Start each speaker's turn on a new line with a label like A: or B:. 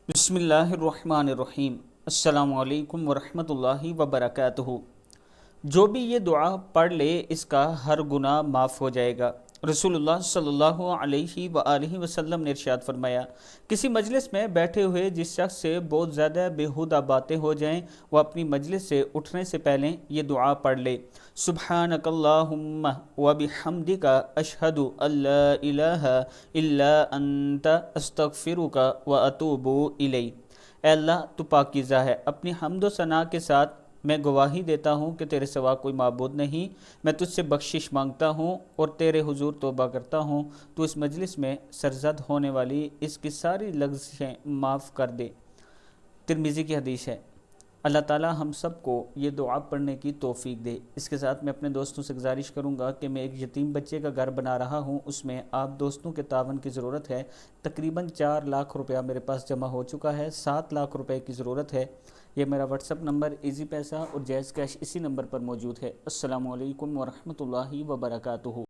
A: بسم اللہ الرحمن الرحیم۔ السلام علیکم ورحمۃ اللہ وبرکاتہ۔ جو بھی یہ دعا پڑھ لے اس کا ہر گناہ معاف ہو جائے گا۔ رسول اللہ صلی اللہ علیہ وآلہ وسلم نے ارشاد فرمایا، کسی مجلس میں بیٹھے ہوئے جس شخص سے بہت زیادہ بیہودہ باتیں ہو جائیں وہ اپنی مجلس سے اٹھنے سے پہلے یہ دعا پڑھ لے، سبحانک اللہم وبحمدک اشہد ان لا الہ الا انت استغفرک واتوب الیک۔ اے اللہ تو پاکیزہ ہے، اپنی حمد و ثنا کے ساتھ میں گواہی دیتا ہوں کہ تیرے سوا کوئی معبود نہیں، میں تجھ سے بخشش مانگتا ہوں اور تیرے حضور توبہ کرتا ہوں، تو اس مجلس میں سرزد ہونے والی اس کی ساری لغزشیں معاف کر دے۔ ترمذی کی حدیث ہے۔ اللہ تعالی ہم سب کو یہ دعا پڑھنے کی توفیق دے۔ اس کے ساتھ میں اپنے دوستوں سے گزارش کروں گا کہ میں ایک یتیم بچے کا گھر بنا رہا ہوں، اس میں آپ دوستوں کے تعاون کی ضرورت ہے۔ تقریباً 4 لاکھ روپیہ میرے پاس جمع ہو چکا ہے، 7 لاکھ روپے کی ضرورت ہے۔ یہ میرا واٹس ایپ نمبر ایزی پیسہ اور جائز کیش اسی نمبر پر موجود ہے۔ السلام علیکم ورحمۃ اللہ وبرکاتہ۔